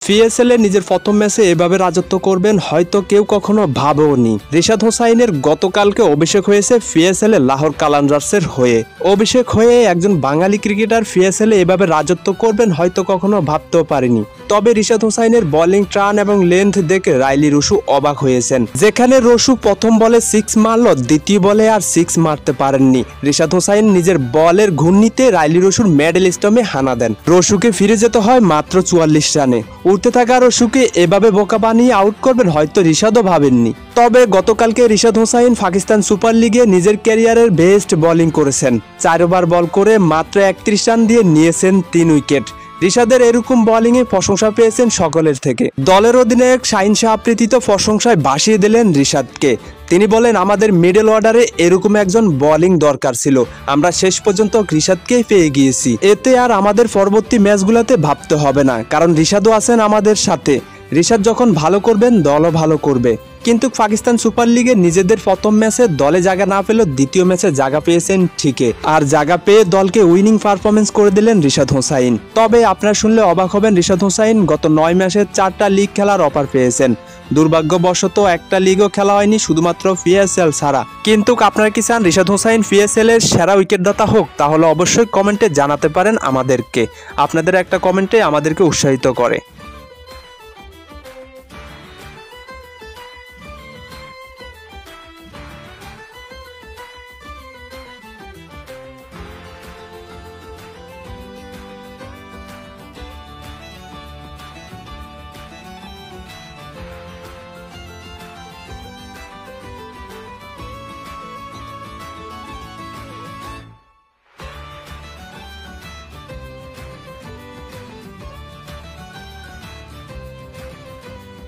PSL এ নিজের প্রথম ম্যাচে এভাবে রাজত্ব করবেন হয়তো কেউ কখনো ভাবেওনি। রিশাদ হোসাইনের গতকালকে অভিষেক হয়েছে পিএসএল এ লাহোর কালান্ডার্সের হয়ে। অভিষেক হয়ে একজন বাঙালি ক্রিকেটার পিএসএল এ এভাবে রাজত্ব করবেন হয়তো কখনো ভাবতেও পারেনি। তবে রিশাদ হোসাইনের বোলিং টার্ন এবং লেন্থ দেখে রাইলি রসু অবাক হয়েছেন। যেখানে রসু প্রথম বলে 6 মারল, দ্বিতীয় বলে আর 6 মারতে পারেননি। রিশাদ হোসাইন নিজের বলের ঘূর্ণিতে রাইলি রসুর মিডল স্টাম্পে হানা দেন। রসুকে ফিরে যেতে হয় মাত্র 44 রানে। উঠতে থাকা রসুকে এভাবে বোকা বানিয়ে আউট করবেন হয়তো রিশাদও ভাবেননি। তবে গতকালকে রিশাদ হোসাইন পাকিস্তান সুপার লিগে নিজের ক্যারিয়ারের বেস্ট বোলিং করেছেন। 4 ওভার বল করে মাত্র 31 রান দিয়ে নিয়েছেন 3 উইকেট। রিশাদের এরকম বোলিংয়ে প্রশংসা পেয়েছেন সকলের থেকে। দলের অধিনায়ক শাহিন শাহ আফ্রিদি তো প্রশংসায় ভাসিয়ে দিলেন রিশাদকে। তিনি বলেন, আমাদের মিডল অর্ডারে এরকম একজন বোলিং দরকার ছিল, আমরা শেষ পর্যন্ত রিশাদকেই পেয়ে গিয়েছি। এতে আর আমাদের পরবর্তী ম্যাচগুলোতে ভাবতে হবে না, কারণ রিশাদও আছেন আমাদের সাথে। রিশাদ যখন ভালো করবেন দলও ভালো করবে। কিন্তু পাকিস্তান সুপার লিগে নিজেদের প্রথম ম্যাচে দলে জায়গা না পেলেও দ্বিতীয় ম্যাচে জায়গা পেয়েছেন ঠিকই, আর জায়গা পেয়ে দলকে উইনিং পারফরমেন্স করে দিলেন রিশাদ হোসাইন। তবে আপনারা শুনলে অবাক হবেন, রিশাদ হোসাইন গত 9 ম্যাচে 4টা লিগ খেলার অফার পেয়েছেন। দুর্ভাগ্যবশত একটা লিগও খেলা হয়নি, শুধুমাত্র পিএসএল ছাড়া। কিন্তু আপনারা কি চান রিশাদ হোসাইন পিএসএল এর সেরা উইকেটদাতা হোক? তাহলে অবশ্যই কমেন্টে জানাতে পারেন আমাদেরকে। আপনাদের একটা কমেন্টে আমাদেরকে উৎসাহিত করে।